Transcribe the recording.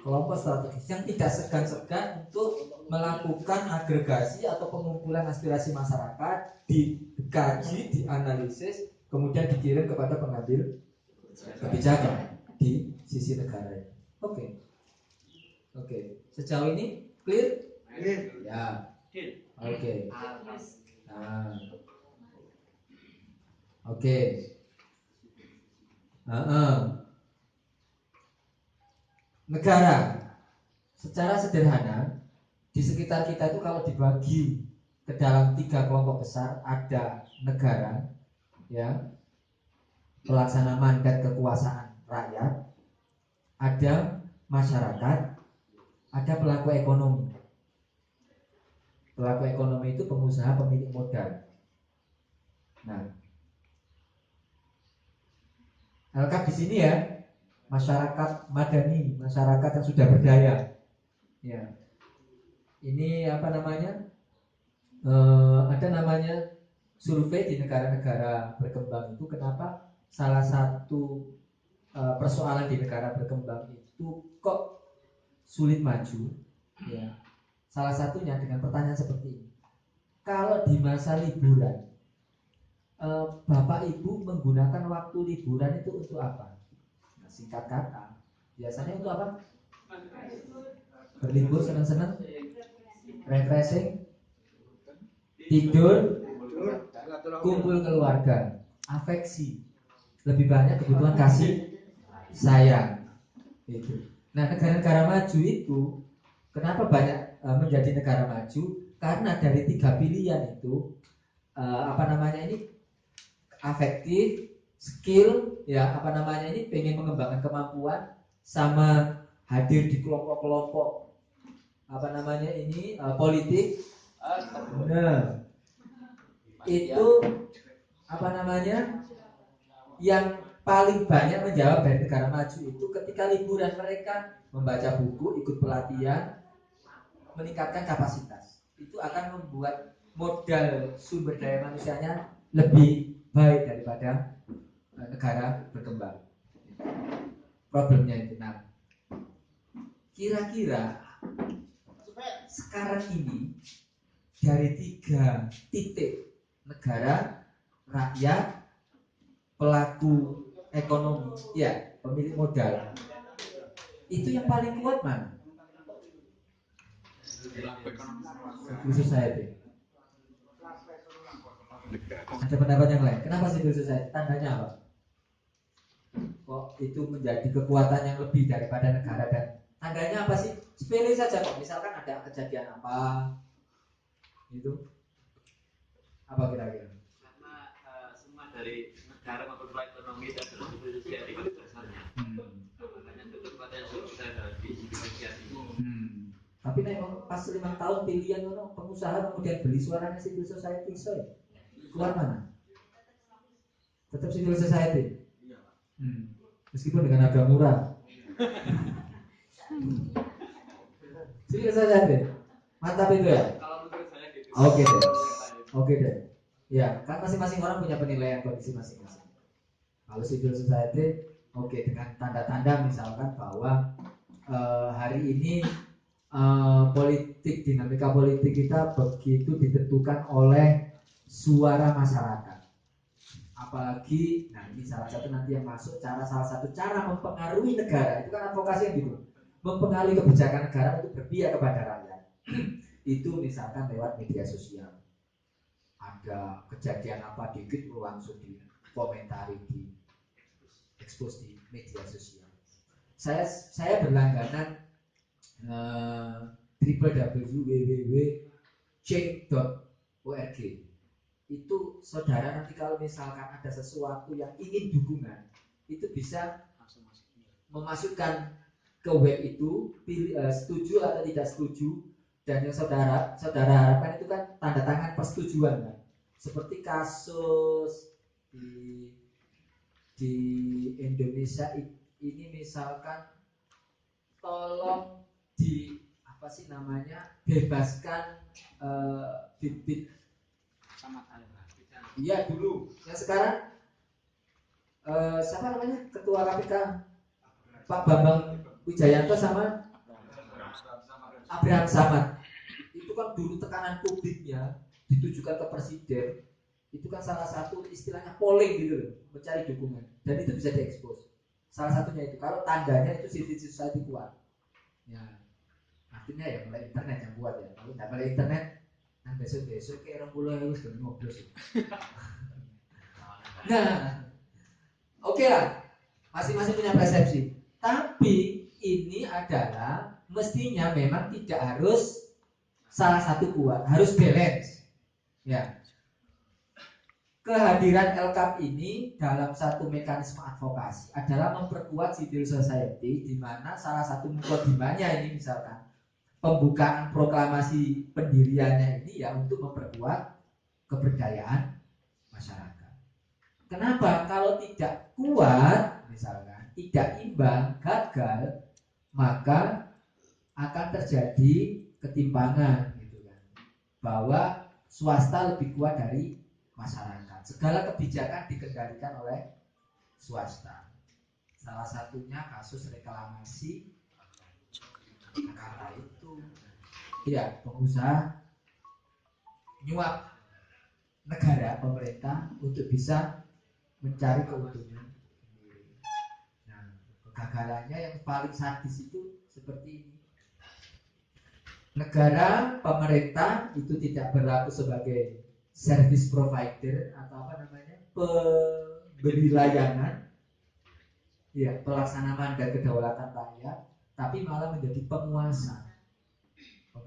kelompok strategis yang tidak segan-segan untuk melakukan agregasi atau pengumpulan aspirasi masyarakat, dikaji, dianalisis, kemudian dikirim kepada pengambil kebijakan di sisi negara ini. Oke. Sejauh ini clear? Ya. Oke. Nah. Oke. Negara secara sederhana di sekitar kita itu kalau dibagi ke dalam 3 kelompok besar, ada negara, ya, pelaksana mandat kekuasaan rakyat, ada masyarakat, ada pelaku ekonomi. Pelaku ekonomi itu pengusaha pemilik modal. Nah, lengkap di sini ya, masyarakat madani, masyarakat yang sudah berdaya. Ya, ini apa namanya? Ada namanya survei di negara-negara berkembang itu. Kenapa salah satu persoalan di negara berkembang itu kok sulit maju? Ya, salah satunya dengan pertanyaan seperti ini: kalau di masa liburan, Bapak Ibu menggunakan waktu liburan itu untuk apa? Nah, singkat kata, biasanya untuk apa? Berlibur, senang-senang, refreshing, tidur, kumpul keluarga, afeksi, lebih banyak kebutuhan kasih sayang. Itu. Nah, negara-negara maju itu kenapa banyak menjadi negara maju? Karena dari 3 pilihan itu ini afektif, skill, ya ini pengen mengembangkan kemampuan, sama hadir di kelompok-kelompok politik. Nah, itu yang paling banyak menjawab dari negara maju itu ketika liburan mereka membaca buku, ikut pelatihan, meningkatkan kapasitas. Itu akan membuat modal sumber daya manusianya lebih baik daripada negara berkembang. Problemnya itu. Nah, kira-kira sekarang ini dari 3 titik, negara, rakyat, pelaku ekonomi, ya, pemilik modal, itu yang paling kuat mana? Civil society. Ada pendapat yang lain? Kenapa civil society? Tandanya apa? Kok itu menjadi kekuatan yang lebih daripada negara? Dan tandanya apa sih? Sepele saja kok. Misalkan ada kejadian apa, itu apa kira-kira? Karena semua dari negara maupun ekonomi dan civil society itu dasarnya. Makanya itu kekuatan yang bisa di civil society. Tapi pas 5 tahun pilihan pengusaha kemudian beli suaranya civil society, keluar mana? Tetap civil society. Meskipun dengan harga murah. Civil society. Mantap itu ya? Kalau menurut saya gitu. Oke deh. Ya, kan masing-masing orang punya penilaian kondisi masing-masing. Kalau civil society, oke, dengan tanda-tanda misalkan bahwa hari ini dinamika politik kita begitu ditentukan oleh suara masyarakat. Apalagi, nah ini salah satu nanti yang masuk, salah satu cara mempengaruhi negara, itu kan advokasi yang gitu, mempengaruhi kebijakan negara untuk berpihak kepada rakyat. Itu misalkan lewat media sosial. Ada kejadian apa dikit langsung dikomentari, di expose di media sosial. Saya berlangganan www.change.org. Itu saudara nanti kalau misalkan ada sesuatu yang ingin dukungan, itu bisa memasukkan ke web itu, setuju atau tidak setuju. Dan yang saudara harapkan itu kan tanda tangan persetujuan kan. Seperti kasus di Indonesia ini misalkan, tolong bebaskan bibit iya dulu. Yang sekarang siapa namanya? Ketua KPK Pak Bambang Wijayanto sama Abraham Samad itu kan dulu tekanan publiknya ditujukan ke presiden, itu kan salah satu istilahnya polling gitu loh, mencari dukungan, dan itu bisa diekspos. Salah satunya itu kalau tandanya itu civil society kuat, ya artinya ya mulai internet yang kuat ya. Kalau nggak mulai internet, nah besok kayak orang pulau harus ngobrol. Nah, oke lah, masing-masing punya persepsi. Tapi ini adalah mestinya memang tidak harus salah satu kuat, harus balance. Ya. Kehadiran LKAP ini dalam satu mekanisme advokasi adalah memperkuat civil society, di mana salah satu mukadimahnya ini misalkan pembukaan proklamasi pendiriannya ini ya untuk memperkuat keberdayaan masyarakat. Kenapa? Kalau tidak kuat, misalkan tidak imbang, gagal, maka akan terjadi ketimpangan gitu kan. Bahwa swasta lebih kuat dari masyarakat. Segala kebijakan dikendalikan oleh swasta. Salah satunya kasus reklamasi kala itu. Ya, pengusaha nyuap negara, pemerintah untuk bisa mencari keuntungan. Nah, kegagalannya yang paling sadis itu seperti ini. Negara, pemerintah itu tidak berlaku sebagai service provider atau apa namanya, pemberi layanan, ya, pelaksana mandat kedaulatan rakyat, tapi malah menjadi penguasa.